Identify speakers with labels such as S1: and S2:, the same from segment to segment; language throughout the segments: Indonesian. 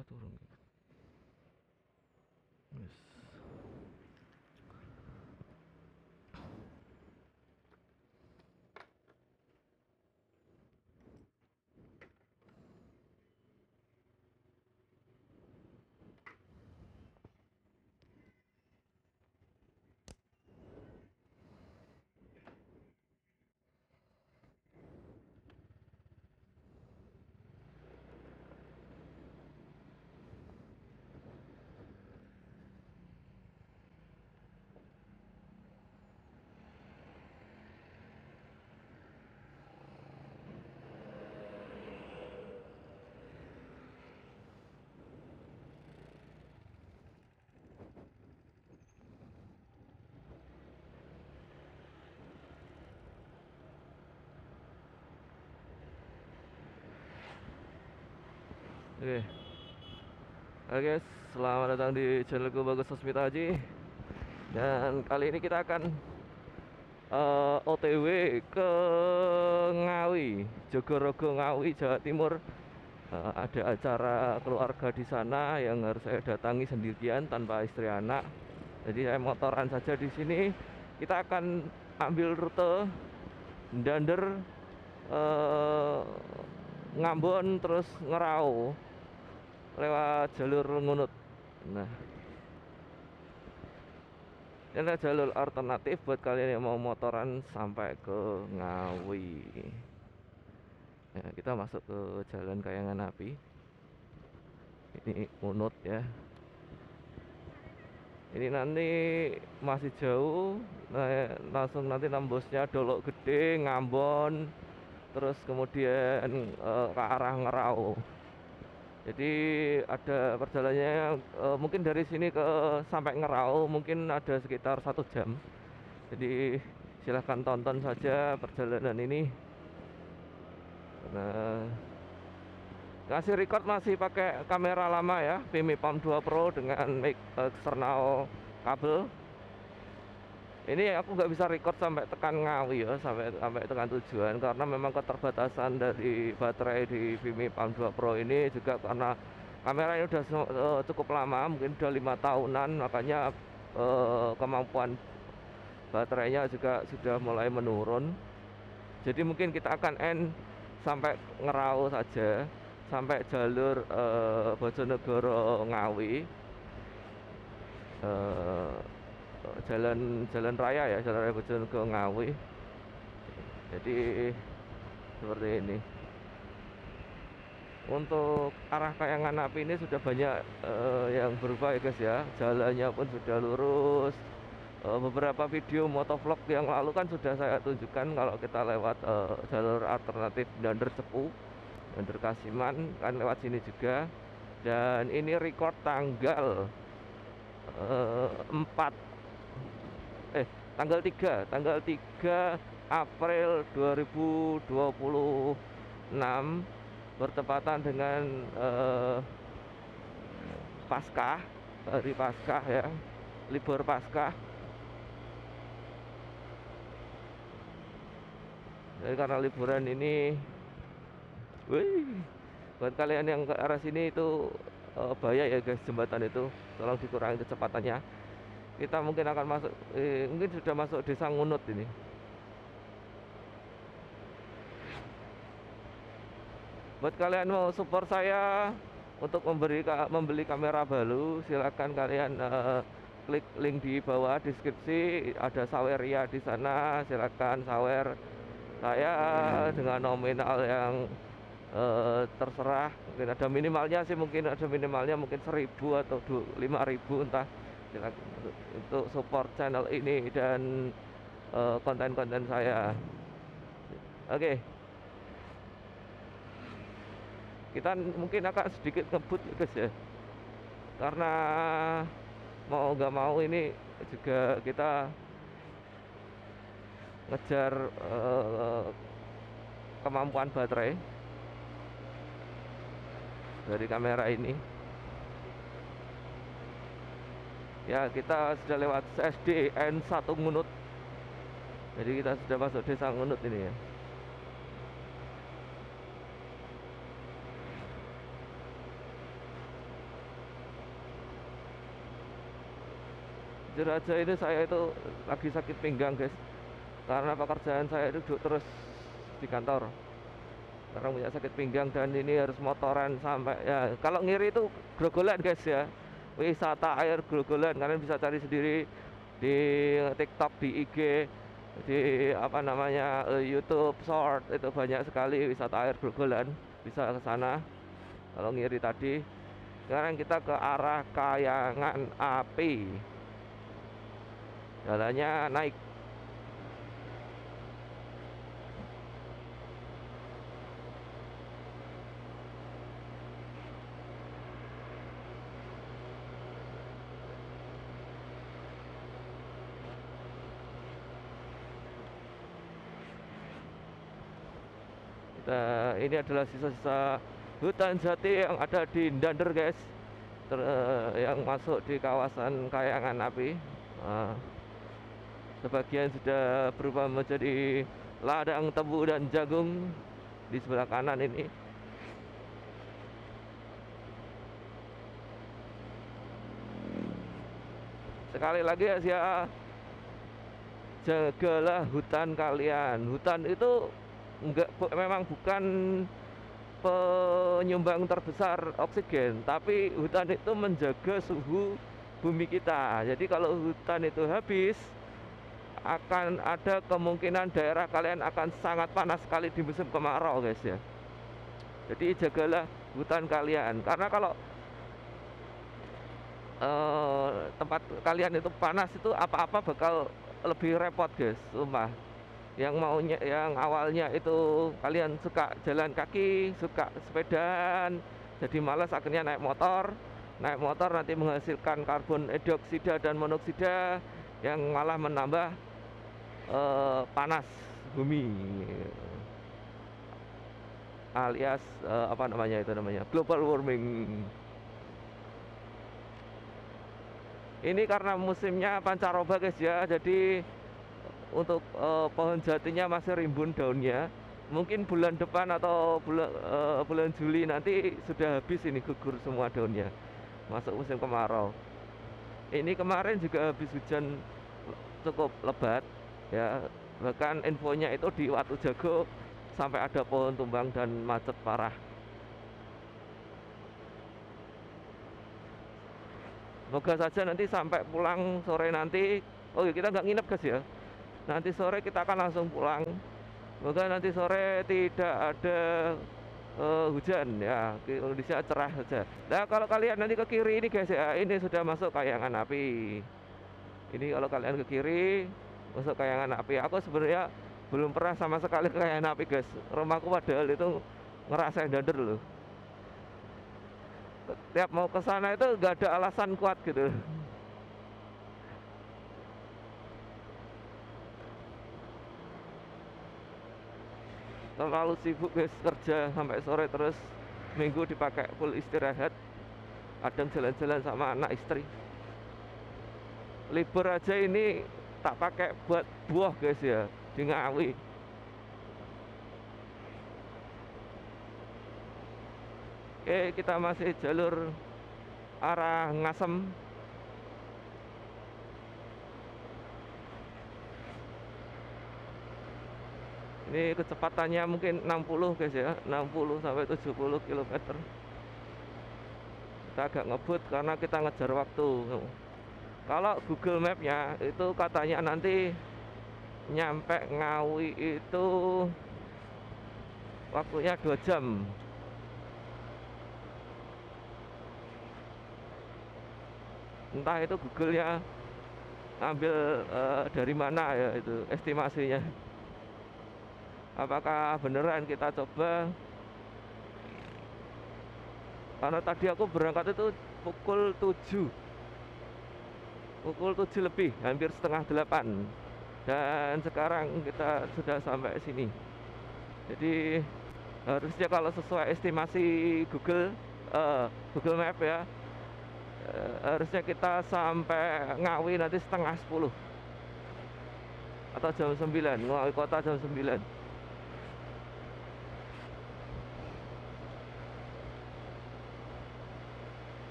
S1: teka turun. Yes. Oke. Oke guys, selamat datang di channelku Bagus Sosmita Haji. Dan kali ini kita akan OTW ke Ngawi, Jogorogo Ngawi, Jawa Timur. Ada acara keluarga di sana yang harus saya datangi sendirian tanpa istri anak. Jadi saya motoran saja di sini. Kita akan ambil rute Dander, Ngambon, terus Ngerau lewat jalur Ngunut. Nah, ini adalah jalur alternatif buat kalian yang mau motoran sampai ke Ngawi. Nah, kita masuk ke Jalan Kayangan Api. Ini Ngunut ya. Ini nanti masih jauh. Nah, langsung nanti nembusnya Dolok Gede, Ngambon, terus kemudian ke arah Ngerau. Jadi ada perjalanannya mungkin dari sini ke sampai Ngerau mungkin ada sekitar 1 jam. Jadi silahkan tonton saja perjalanan ini. Nah, ngasih record masih pakai kamera lama ya, Vimy Palm 2 Pro dengan mic eksternal kabel. Ini aku nggak bisa record sampai tekan Ngawi ya, sampai tekan tujuan karena memang keterbatasan dari baterai di Vimy Palm 2 Pro ini, juga karena kameranya udah cukup lama, mungkin udah 5 tahunan, makanya kemampuan baterainya juga sudah mulai menurun. Jadi mungkin kita akan end sampai Ngerau saja, sampai jalur Bojonegoro Ngawi, jalan raya ya, jalan raya Bojonegoro Ngawi. Jadi seperti ini. Untuk arah Kayangan Api ini sudah banyak yang berubah ya guys ya, jalannya pun sudah lurus. Beberapa video motovlog yang lalu kan sudah saya tunjukkan kalau kita lewat jalur alternatif Dander Cepu, Dander Kasiman kan lewat sini juga. Dan ini record tanggal 3 April 2026, bertepatan dengan Paskah, hari Paskah ya, libur Paskah. Jadi karena liburan ini, buat kalian yang ke arah sini itu bahaya ya guys, jembatan itu tolong dikurangi kecepatannya. Kita mungkin akan masuk, mungkin sudah masuk desa Ngunut ini. Buat kalian mau support saya untuk membeli kamera baru, silakan kalian klik link di bawah deskripsi, ada saweria di sana, silakan sawer saya dengan nominal yang terserah. Mungkin ada minimalnya sih, mungkin ada minimalnya mungkin 1.000 atau 5.000 entah. Silakan untuk support channel ini dan konten-konten saya. Oke. Kita mungkin akan sedikit ngebut ya guys ya, karena mau nggak mau ini juga kita ngejar kemampuan baterai dari kamera ini ya. Kita sudah lewat SDN 1 Ngunut, jadi kita sudah masuk desa Ngunut ini ya. jujur aja ini saya itu lagi sakit pinggang guys, karena pekerjaan saya itu duduk terus di kantor. Sekarang punya sakit pinggang dan ini harus motoran sampai ya, kalau ngiri itu grogolan guys ya, wisata air grogolan. Kalian bisa cari sendiri di TikTok, di IG, di apa namanya YouTube Short, itu banyak sekali wisata air grogolan. Bisa ke sana kalau ngiri tadi. Sekarang kita ke arah Kayangan Api, jalannya naik. Ini adalah sisa-sisa hutan jati yang ada di Dander guys, yang masuk di kawasan Kayangan Api. Sebagian sudah berubah menjadi ladang tebu dan jagung di sebelah kanan ini. Sekali lagi ya, jagalah hutan kalian. Hutan itu memang bukan penyumbang terbesar oksigen, tapi hutan itu menjaga suhu bumi kita. Jadi kalau hutan itu habis, akan ada kemungkinan daerah kalian akan sangat panas sekali di musim kemarau guys ya. Jadi jagalah hutan kalian, karena kalau tempat kalian itu panas, itu apa-apa bakal lebih repot guys, sumpah. Yang awalnya itu kalian suka jalan kaki, suka sepedaan, jadi malas akhirnya naik motor nanti menghasilkan karbon dioksida dan monoksida yang malah menambah panas bumi, alias apa namanya global warming. Ini karena musimnya pancaroba guys ya, jadi untuk pohon jatinya masih rimbun daunnya. Mungkin bulan depan atau bulan Juli nanti sudah habis, ini gugur semua daunnya, masuk musim kemarau. Ini kemarin juga habis hujan cukup lebat ya, bahkan infonya itu di Watu Jago sampai ada pohon tumbang dan macet parah. Semoga saja nanti sampai pulang sore nanti. Oh ya, kita nggak nginep guys ya, nanti sore kita akan langsung pulang. Semoga nanti sore tidak ada hujan ya, kondisinya cerah saja. Nah kalau kalian nanti ke kiri ini guys ya, ini sudah masuk Kayangan Api. Ini kalau kalian ke kiri masuk Kayangan Api. Aku sebenarnya belum pernah sama sekali ke Kayangan Api guys. Rumahku padahal itu ngerasain Dander loh. Tiap mau ke sana itu nggak ada alasan kuat gitu. Terlalu sibuk guys, kerja sampai sore, terus minggu dipakai full istirahat, kadang jalan-jalan sama anak istri. Libur aja ini tak pakai buat buah guys ya, di Ngawi. Oke, kita masih jalur arah Ngasem. Ini kecepatannya mungkin 60 guys ya, 60 sampai 70 km. Kita agak ngebut karena kita ngejar waktu. Kalau Google Map-nya itu katanya nanti nyampe Ngawi itu waktunya 2 jam. Entah itu Google-nya ambil dari mana ya itu estimasinya. Apakah beneran, kita coba. Karena tadi aku berangkat itu pukul 7 lebih, hampir setengah 8, dan sekarang kita sudah sampai sini. Jadi harusnya kalau sesuai estimasi Google Map ya, harusnya kita sampai Ngawi nanti setengah 10 atau jam 9, Ngawi kota jam 9.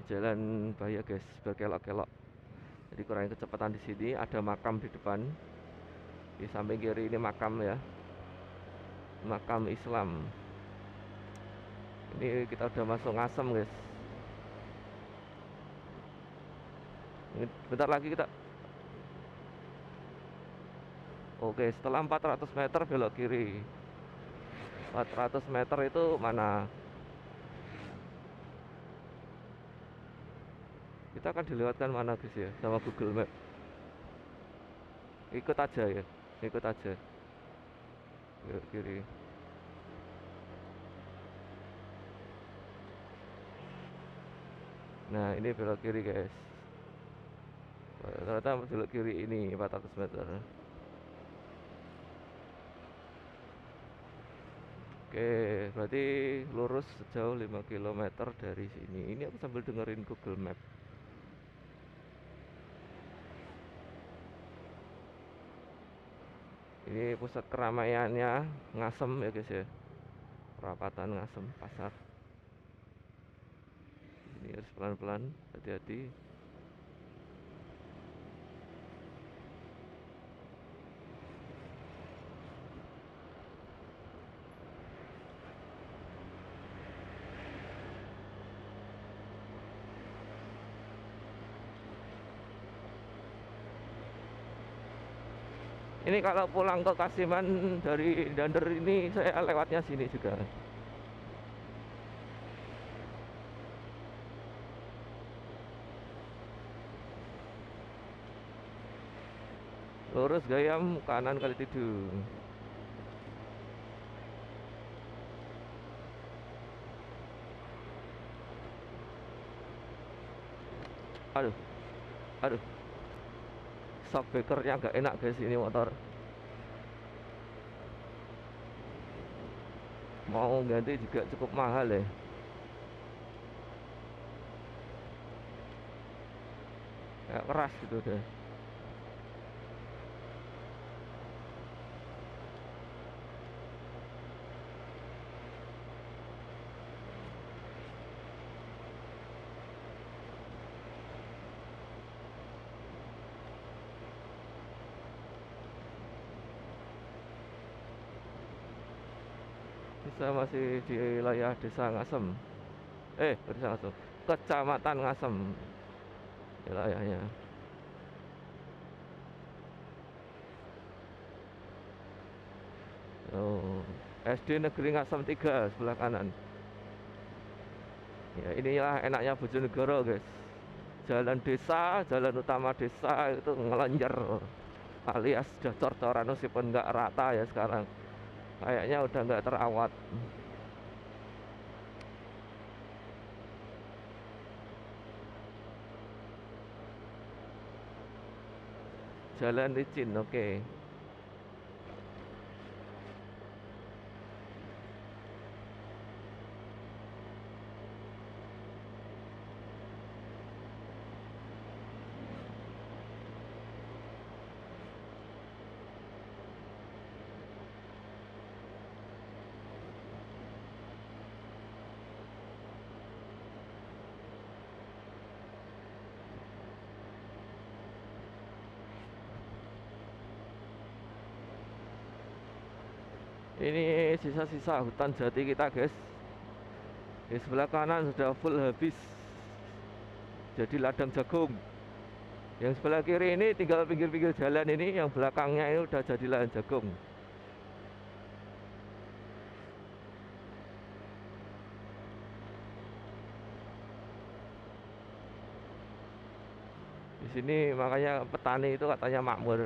S1: jalan bahaya guys, berkelok-kelok. Jadi kurangi kecepatan di sini. Ada makam di depan. Di samping kiri ini makam ya, makam Islam. Ini kita udah masuk Ngasem guys. Ini bentar lagi kita. Oke, setelah 400 meter belok kiri. 400 meter itu mana? Kita akan dilewatkan mana guys ya, sama Google Map. Ikut aja ya, ikut aja. Belok kiri. Nah ini belok kiri guys. Ternyata belok kiri ini 400 meter. Oke, berarti lurus sejauh 5 km dari sini. Ini aku sambil dengerin Google Map. Ini pusat keramaiannya Ngasem ya guys ya. Perapatan Ngasem pasar. Ini harus pelan-pelan, hati-hati. Ini kalau pulang ke Kasiman dari Dander ini saya lewatnya sini juga. Lurus Gayam, kanan Kali Tidung. Aduh, aduh. Shockbreakernya agak enak guys ini motor. Mau ganti juga cukup mahal ya. Kayak keras gitu deh. Kita masih di wilayah Desa Ngasem. Desa Ngasem, Kecamatan Ngasem wilayahnya. Oh, SD Negeri Ngasem 3 sebelah kanan. Ya inilah enaknya Bojonegoro guys. Jalan desa, jalan utama desa itu ngelenjer, alias sudah cor-coran meskipun nggak rata ya sekarang. Kayaknya udah nggak terawat. Jalan licin, oke. Ini sisa-sisa hutan jati kita guys. Di sebelah kanan sudah full habis, jadi ladang jagung. Yang sebelah kiri ini tinggal pinggir-pinggir jalan ini, yang belakangnya ini udah jadi lahan jagung. Di sini makanya petani itu katanya makmur,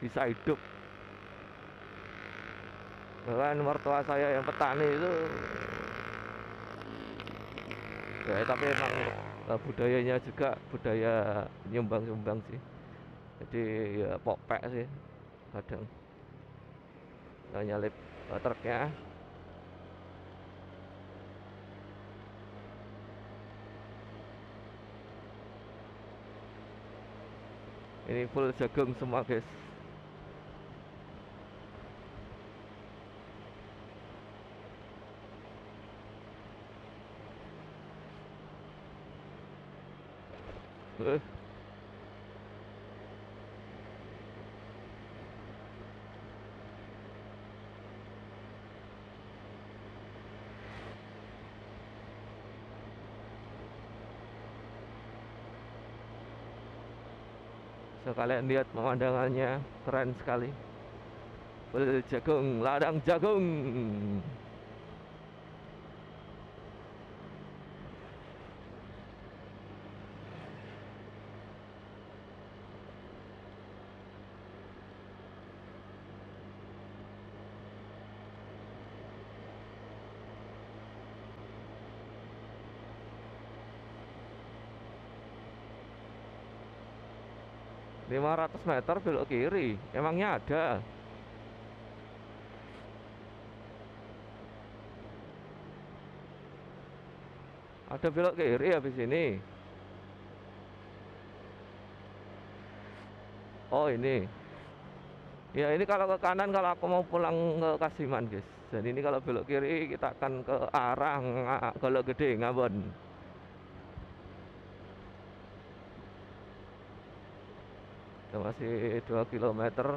S1: bisa hidup. Bahkan mertua saya yang petani itu ya, tapi emang budayanya juga budaya nyumbang-nyumbang sih. Jadi ya popek sih kadang nyalip truknya. Ini full jagung semua guys. Eh, so kalian lihat pemandangannya keren sekali. Jagung, ladang jagung. 500 meter belok kiri. Emangnya ada? Ada belok kiri habis ini. Oh ini. Ya ini kalau ke kanan kalau aku mau pulang ke Kasiman guys. Dan ini kalau belok kiri kita akan ke arah Golok Gede, Ngabon. Kita masih 2 kilometer.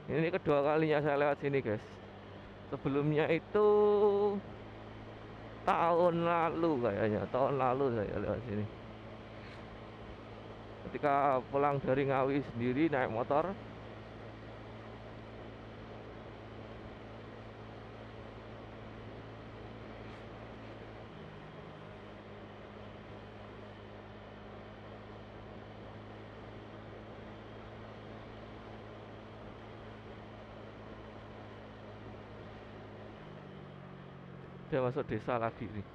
S1: Ini kedua kalinya saya lewat sini guys. Sebelumnya itu tahun lalu kayaknya, tahun lalu saya lewat sini. Ketika pulang dari Ngawi sendiri naik motor. Dia masuk desa lagi nih.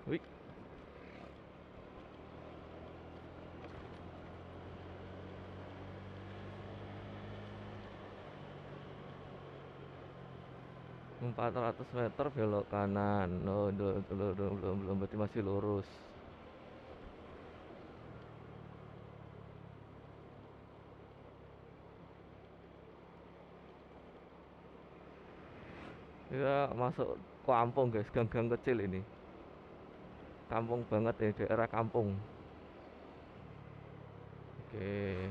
S1: Wih, 400 meter belok kanan. Oh, belum, berarti masih lurus. Ya masuk kampung guys, gang-gang kecil ini. Kampung banget ya, daerah kampung. Oke,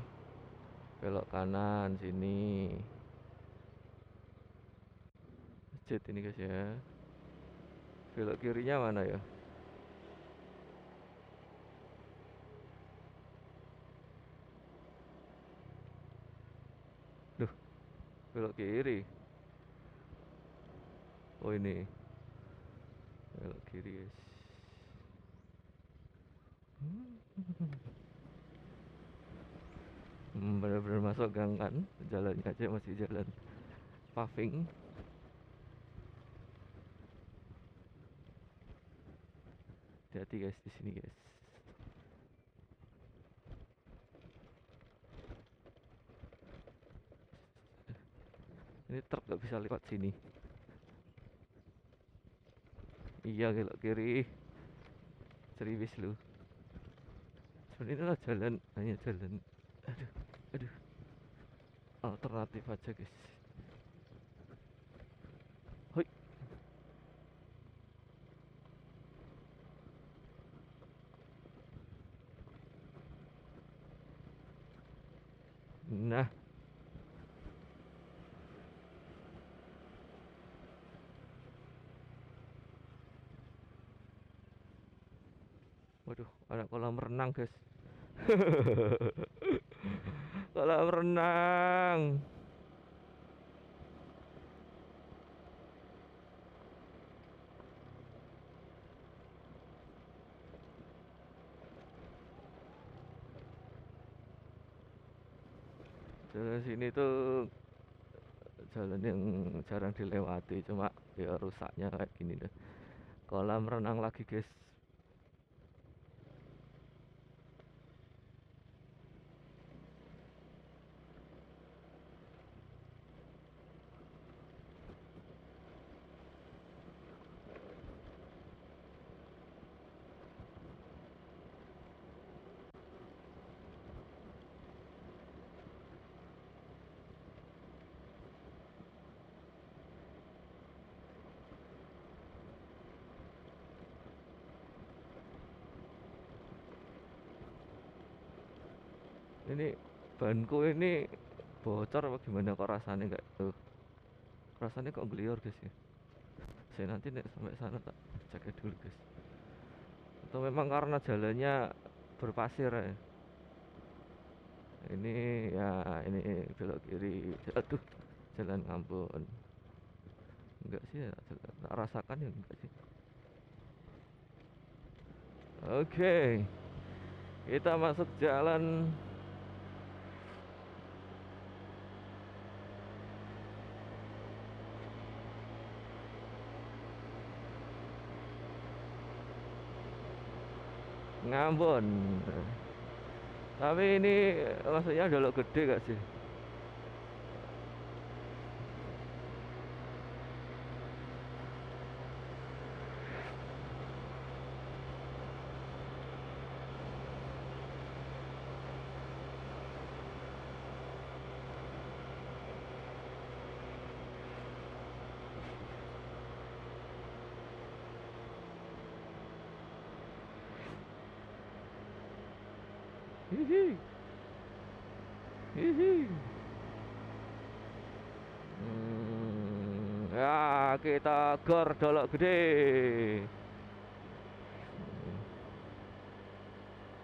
S1: belok kanan sini. Masjid ini guys ya. Belok kirinya mana ya? Duh, belok kiri. Oh ini, belok kiri guys. Bener-bener masuk gang kan. Jalannya aja masih jalan paving. Hati-hati guys di sini guys. Ini truk gak bisa lewat sini. Iya belok kiri. Serius lu. Sebenarnya inilah jalan, hanya jalan. Aduh, aduh. Alternatif aja guys. Hoi. Nah, waduh, ada kolam renang guys. kolam renang. Jalan sini tuh jalan yang jarang dilewati, cuma ya rusaknya kayak gini deh. Kolam renang lagi guys. Ini banku ini bocor apa gimana kok rasanya nggak tuh? Rasanya kok gelior guys ya. Saya nanti nek sampai sana tak cek dulu guys. Atau memang karena jalannya berpasir ya. Ini ya ini belok kiri. Aduh, jalan ngambon. Enggak sih ya, tak rasakan ya enggak sih. Oke. Kita masuk jalan Ngambon. Tapi ini maksudnya dolok gede gak sih? Hihi. Hihi. Ya kita gor dolok gede.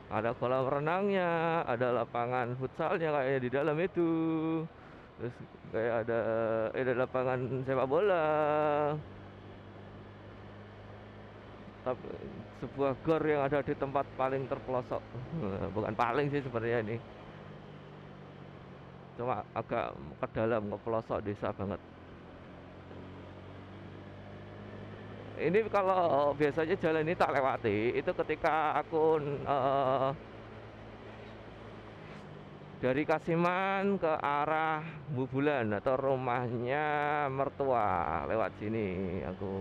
S1: Ada kolam renangnya, ada lapangan futsalnya kayak di dalam itu. Terus kayak ada lapangan sepak bola. Tapi sebuah gor yang ada di tempat paling terpelosok. Bukan paling sih sebenarnya ini. Cuma agak ke dalam, ke pelosok desa banget. Ini kalau biasanya jalan ini tak lewati itu ketika aku dari Kasiman ke arah Bubulan atau rumahnya mertua, lewat sini aku.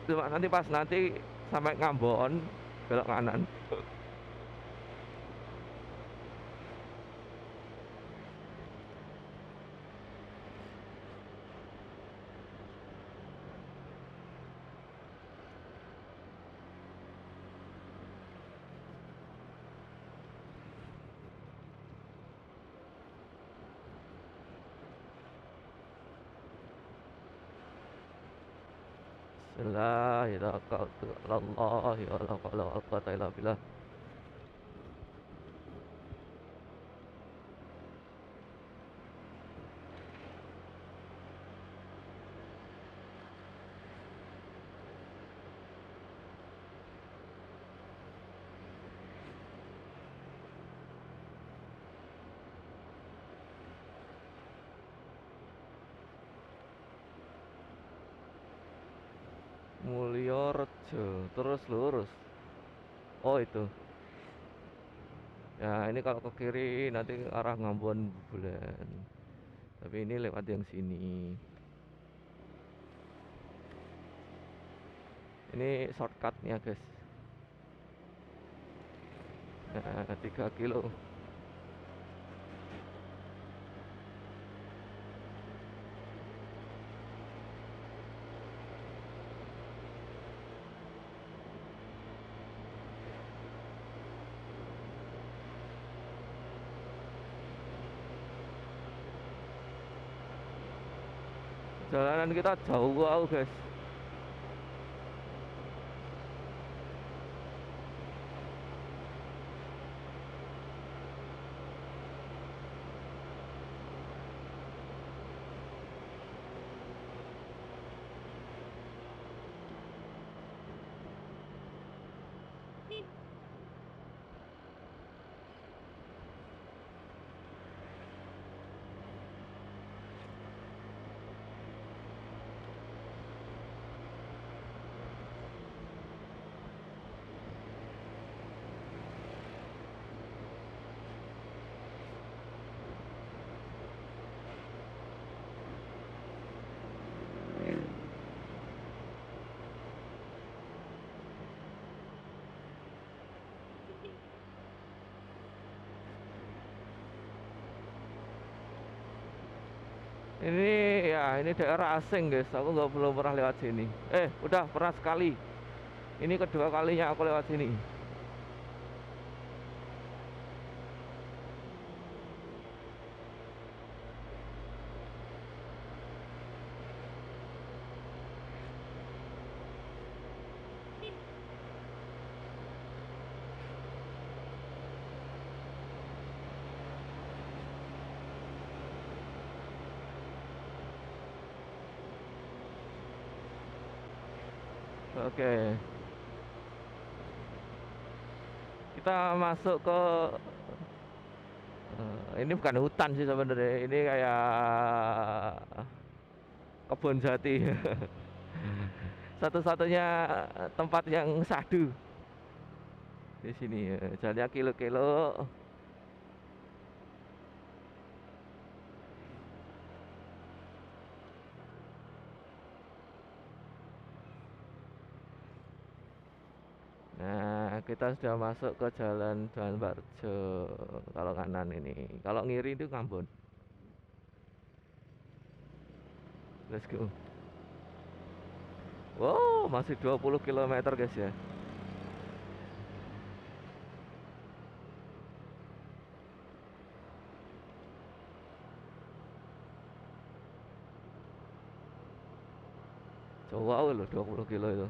S1: Cuma nanti pas nanti sampai Ngambon belok kanan. La ilaha illallah ya la quwwata illa billah. Mulyorejo terus lurus. Oh itu. Ya ini kalau ke kiri nanti arah Ngambon Bubulan. Tapi ini lewat yang sini. Ini shortcutnya guys. Nah, 3 kilo. Jalanan kita jauh wow guys. Ini ya, ini daerah asing guys. Aku nggak belum pernah lewat sini. Udah pernah sekali. Ini kedua kalinya aku lewat sini. Oke, kita masuk ke ini bukan hutan sih sebenarnya. Ini kayak kebun jati. Satu-satunya tempat yang sahdu di sini. Jalannya kilo-kilo. Nah, kita sudah masuk ke jalan Barjo. Kalau kanan ini, kalau ngiri itu Ngambon. Let's go. Wow, masih 20 km guys ya. Jauh loh 20 kilo itu.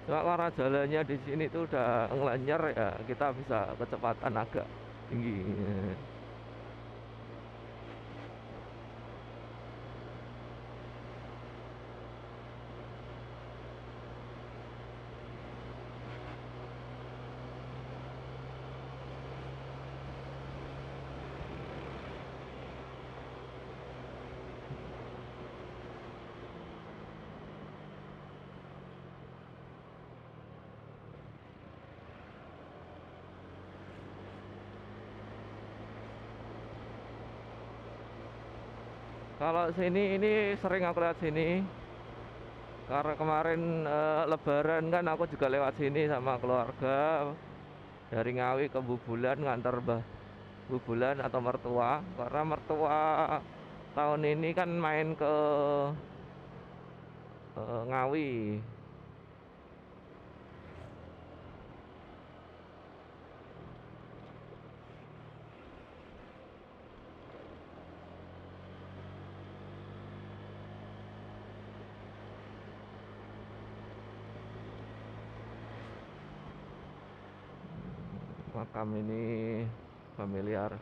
S1: Cuma karena jalannya di sini tuh udah ngelancar ya, kita bisa kecepatan agak tinggi. Kalau sini ini sering aku lewat sini karena kemarin Lebaran kan aku juga lewat sini sama keluarga dari Ngawi ke Bubulan ngantar Mbah Bubulan atau mertua, karena mertua tahun ini kan main ke Ngawi. Makam ini familiar.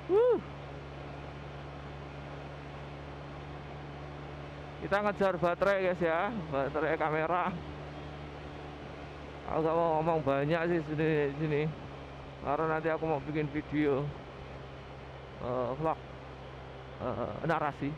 S1: Wuh. Kita ngejar baterai guys ya, baterai kamera. Aku gak mau ngomong banyak sih sini, karena nanti aku mau bikin video vlog narasi.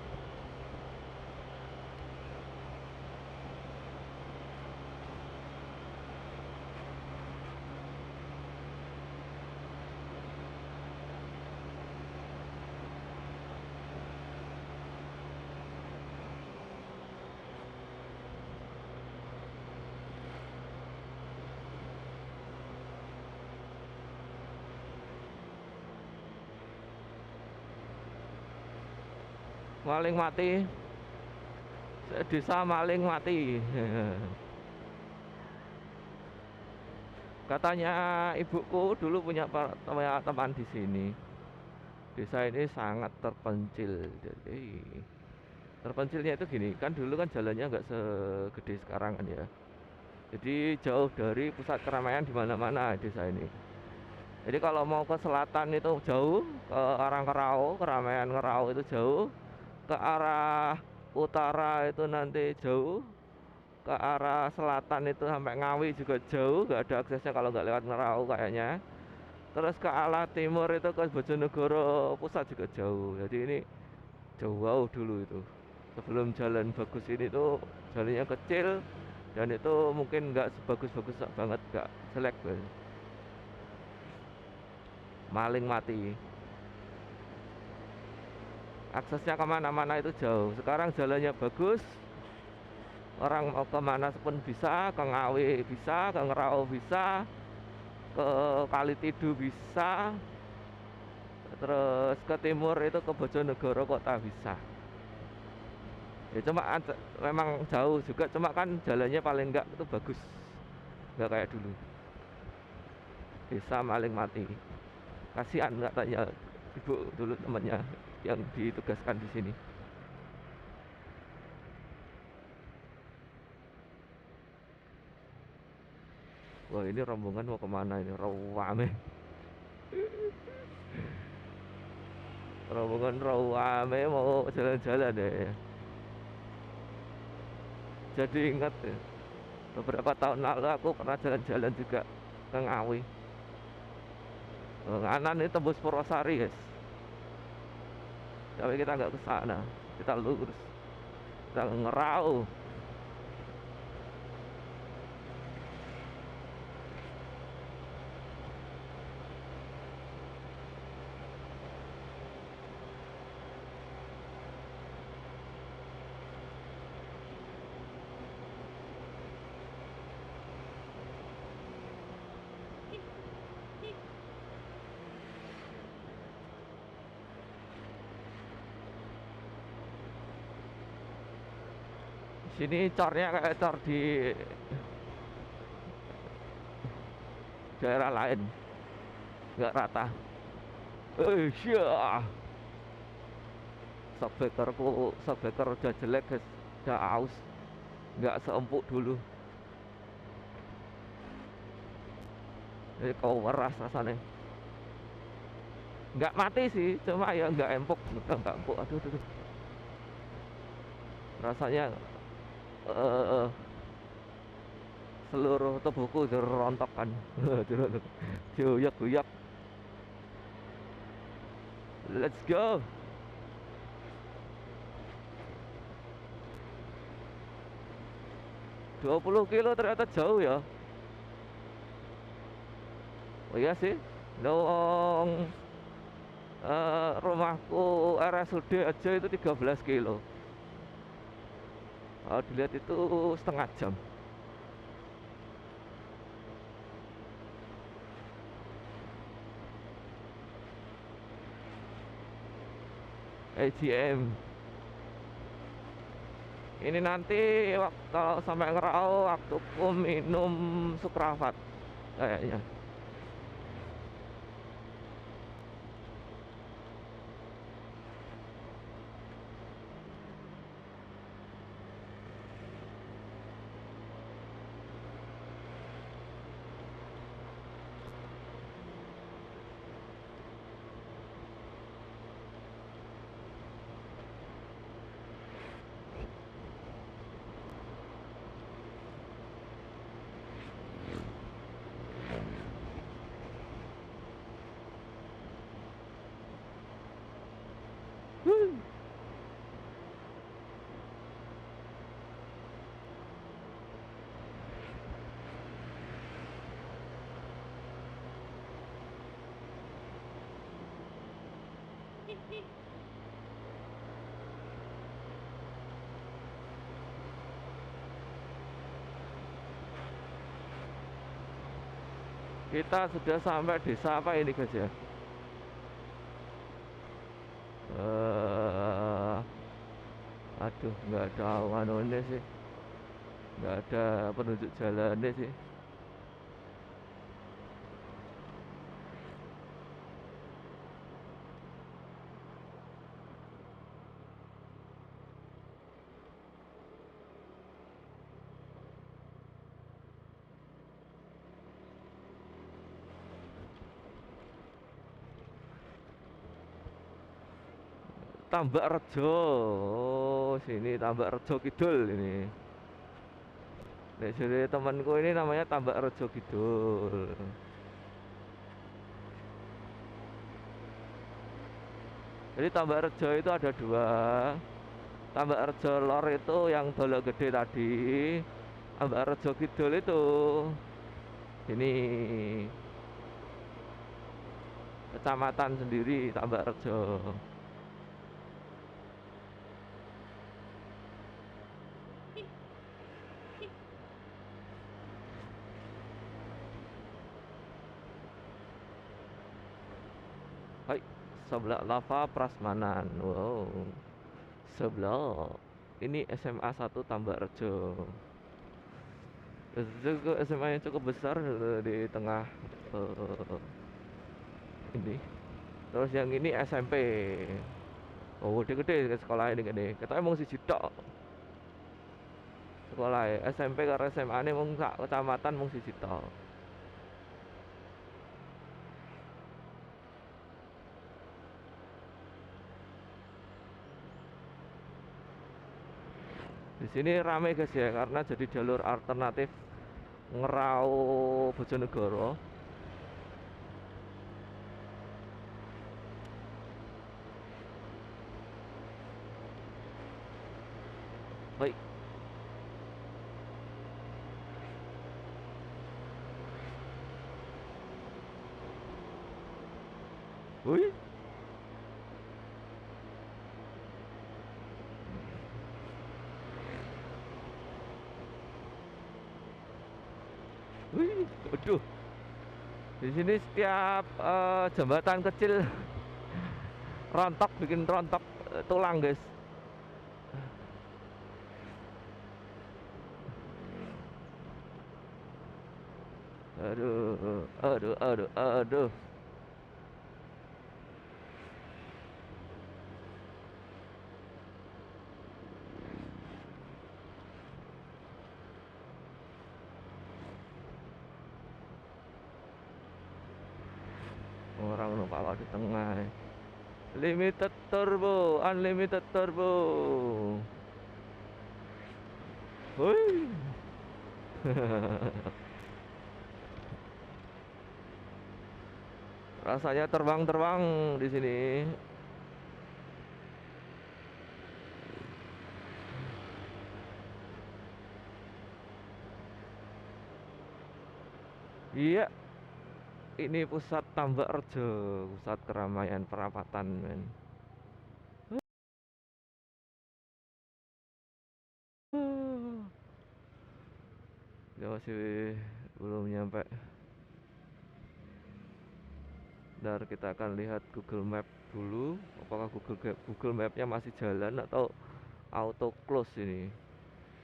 S1: Maling mati, desa maling mati. Katanya ibuku dulu punya teman di sini. Desa ini sangat terpencil. Jadi terpencilnya itu gini, kan dulu kan jalannya nggak segede sekarang kan ya. Jadi jauh dari pusat keramaian di mana-mana desa ini. Jadi kalau mau ke selatan itu jauh, ke arah Ngerau, keramaian Ngerau itu jauh, ke arah utara itu nanti jauh, ke arah selatan itu sampai Ngawi juga jauh, nggak ada aksesnya kalau nggak lewat Ngerau kayaknya. Terus ke arah timur itu ke Bojonegoro pusat juga jauh. Jadi ini jauh dulu itu. Sebelum jalan bagus ini tuh jalannya kecil dan itu mungkin nggak sebagus-bagus banget, nggak selek banget. Maling mati, aksesnya kemana-mana itu jauh. Sekarang jalannya bagus, orang mau kemana pun bisa, ke Ngawi bisa, ke Ngerau bisa, ke Kalitidu bisa, terus ke timur itu ke Bojonegoro kota bisa. Ya cuma memang jauh juga, cuma kan jalannya paling enggak itu bagus, nggak kayak dulu. Desa maling mati, kasihan katanya ibu dulu temannya yang ditugaskan di sini. Wah ini rombongan mau kemana ini? Rawame, rombongan Rawame mau jalan-jalan deh. Jadi ingat ya, beberapa tahun lalu aku pernah jalan-jalan juga ke Ngawi. Nganan ini tembus Purwosari guys, tapi kita nggak ke sana, kita lurus, kita Ngerau. Sini cornya kayak cor di daerah lain, nggak rata. Iya, shockbreaker udah jelek guys, udah aus, nggak seempuk dulu. Jadi kau weras rasanya, nggak mati sih, cuma ya nggak empuk, udah nggak empuk. Aduh, aduh, aduh. Rasanya eh, seluruh tubuhku dirontokkan, diuyak-uyak. Let's go. 20 kilo ternyata jauh ya. Oh iya sih, dong. Rumahku RSUD aja itu 13 kilo. Kalau dilihat itu setengah jam. AGM. Ini nanti kalau sampai Ngerau waktuku minum Sukrafat kayaknya. Kita sudah sampai desa apa ini guys ya? Duh, nggak ada anu sih, nggak ada penunjuk jalannya sih. Tambak Rejo, oh sini Tambak Rejo Kidul ini. Nek jadi temanku ini namanya Tambak Rejo Kidul. Jadi Tambak Rejo itu ada dua. Tambak Rejo Lor itu yang Dolok Gede tadi. Tambak Rejo Kidul itu ini kecamatan sendiri Tambak Rejo. Hai, sebelah Lava Prasmanan. Wow. Sebelah. Ini SMA 1 Tambak Rejo. Itu SMA yang cukup besar di tengah ini. Terus yang ini SMP. Oh, gede-gede sekolah ini gede. Kita emang siji tok. Sekolah SMP karo SMA ini mung sak kecamatan mung siji tok. Di sini rame guys ya, karena jadi jalur alternatif Ngerau Bojonegoro. Baik. Wih. Wih, waduh. Di sini setiap jembatan kecil rontok, bikin rontok tulang guys. Aduh, aduh, aduh, aduh. Orang numpak di tengah. Limited turbo, unlimited turbo. Wih. Rasanya terbang-terbang di sini. Iya, ini pusat Tambak Rejo, pusat keramaian perapatan, men. Ya masih belum nyampe. Ntar kita akan lihat Google Map dulu, apakah Google Mapnya masih jalan atau auto close ini.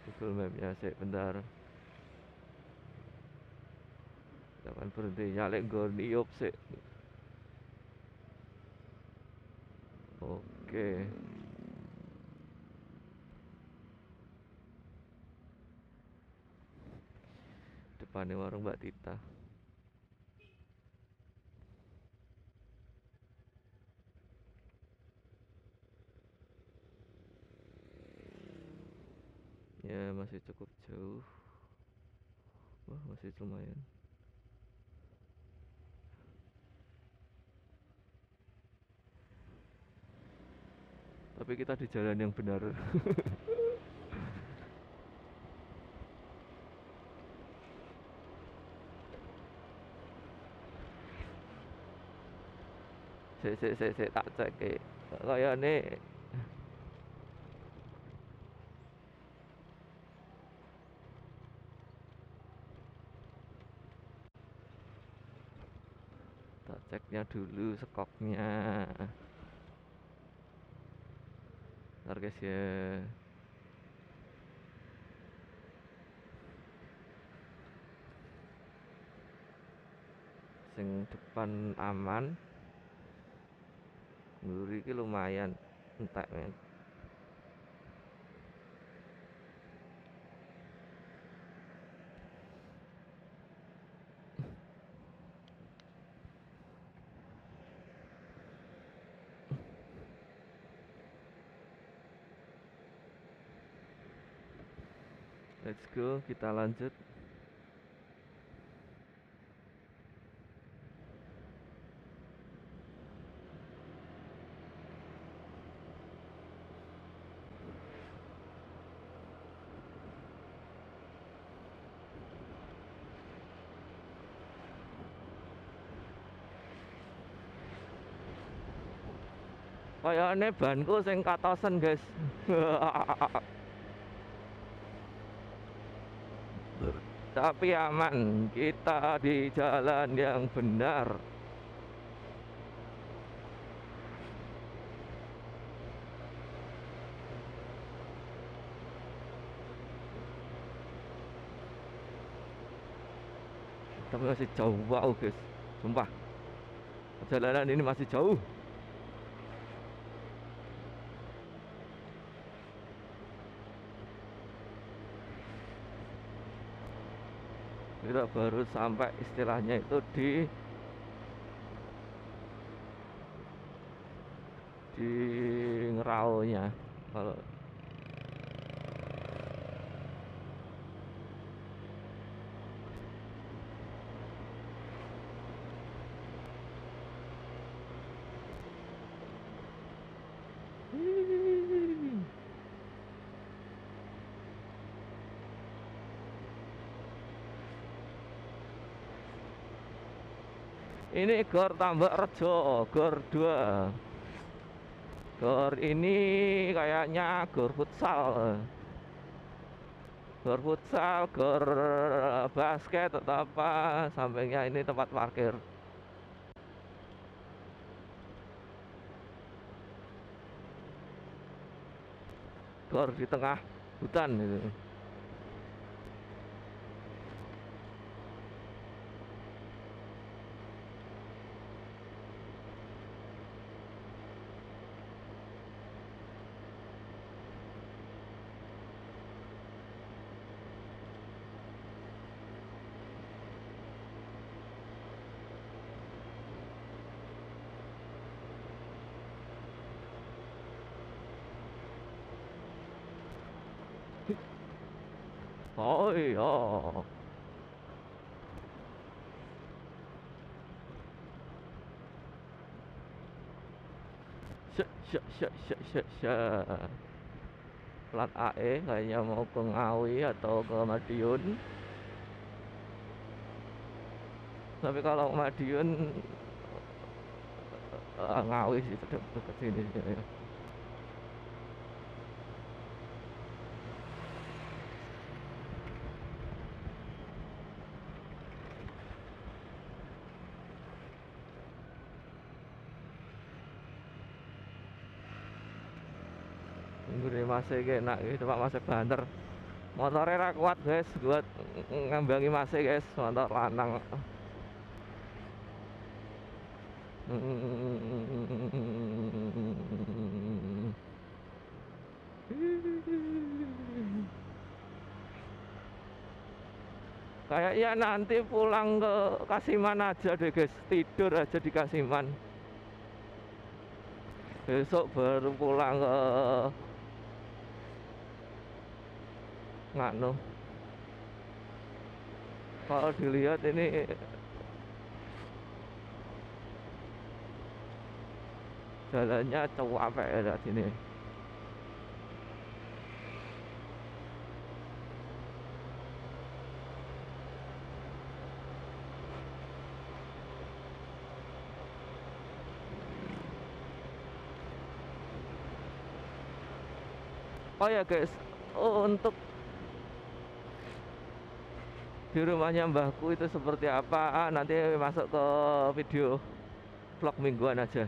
S1: Google Mapnya sih, bentar. Kita akan berhenti nyalek nggon iup sih. Oke. Depannya warung Mbak Tita. Ya masih cukup jauh. Wah, masih lumayan. Tapi kita di jalan yang benar. Sik tak cek kayane tak ceknya dulu skoknya. Ntar guys ya. sing depan aman, mburi iki lumayan entek men. Let's go, kita lanjut. Kayaknya banku sing katosen guys. Tapi aman, kita di jalan yang benar. Tapi masih jauh wow guys, sumpah perjalanan ini masih jauh. Kita baru sampai istilahnya itu di Ngeraonya. Kalau ini Gor Tambak Rejo, Gor 2. Gor ini kayaknya gor futsal. Gor futsal, gor basket atau apa. Sampingnya ini tempat parkir. Gor di tengah hutan itu. Oh iya. Plat AE kayaknya mau ke Ngawi atau ke Madiun. Tapi kalau Madiun Ngawi sih tetap dekat sini ya. Gede masih enak gitu Pak, masih banter. Motornya ra kuat guys, buat ngambangi masih guys, motor lanang. Kayaknya nanti pulang ke Kasiman aja deh guys, tidur aja di Kasiman. Besok baru pulang ke Nganu. Kalau dilihat ini jalannya capek ya sini. Oh ya guys, untuk di rumahnya mbahku itu seperti apa, nanti masuk ke video vlog mingguan aja.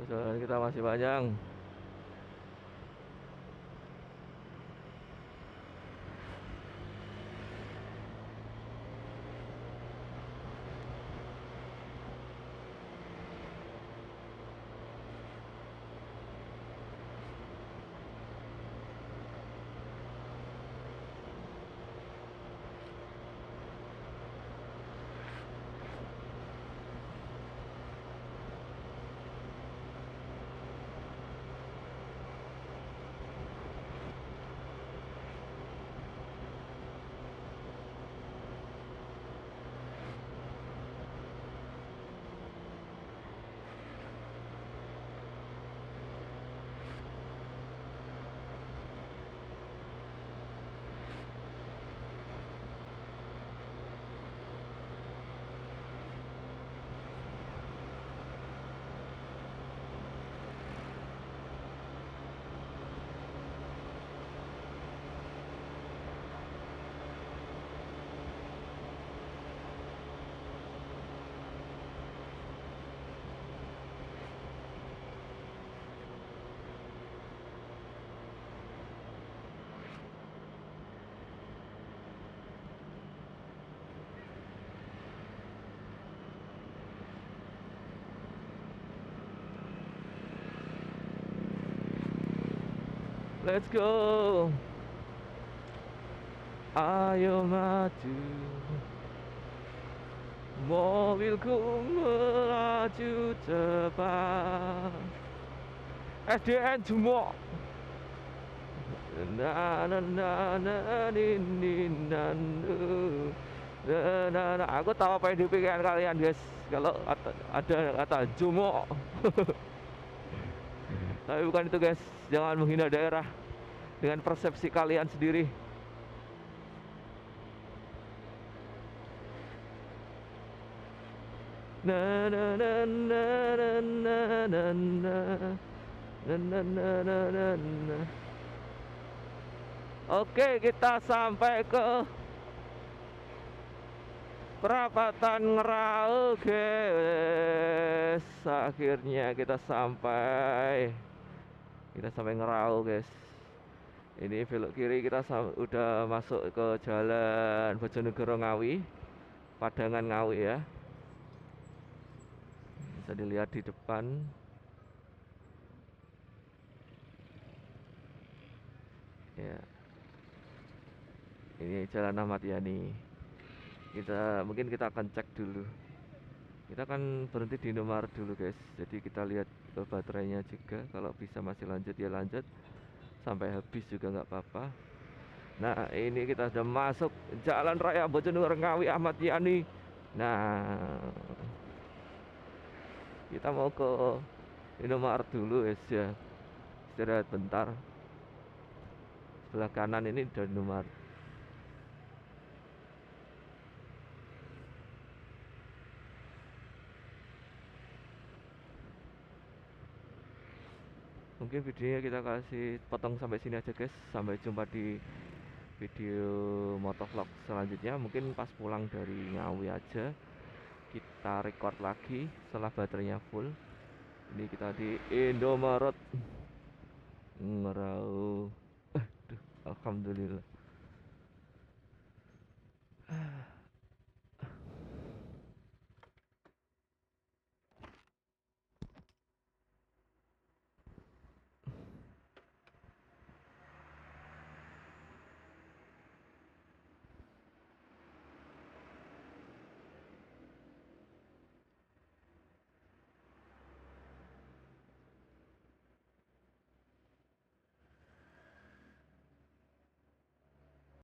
S1: perjalanan kita masih panjang. Let's go. Ayo maju, mobilku melaju cepat. SDN Jumo. Na na na na ni na nu. Nah, aku tahu apa yang dipikirkan kalian guys kalau ada kata Jumo. Tapi bukan itu guys, jangan menghina daerah dengan persepsi kalian sendiri. Na na na na na na na na na na na na na. Oke, kita sampai ke perapatan Ngerau guys. Akhirnya kita sampai Ngerau guys. Ini belok kiri, kita udah masuk ke jalan Bojonegoro Ngawi, Padangan Ngawi ya. Bisa dilihat di depan. Ya. Ini Jalan Ahmad Yani. Mungkin kita akan cek dulu. Kita akan berhenti di Indomaret dulu guys. Jadi kita lihat ke baterainya juga. Kalau bisa masih lanjut ya lanjut. Sampai habis juga nggak apa-apa. Nah ini kita sudah masuk Jalan Raya Bojonegoro Ngawi Ahmad Yani. Nah kita mau ke Indomaret dulu guys ya. Istirahat bentar. Sebelah kanan ini udah Indomaret. Mungkin videonya kita kasih potong sampai sini aja guys. Sampai jumpa di video motovlog selanjutnya. Mungkin pas pulang dari Ngawi aja kita record lagi setelah baterainya full. Ini kita di Indomaret Ngerau. Alhamdulillah.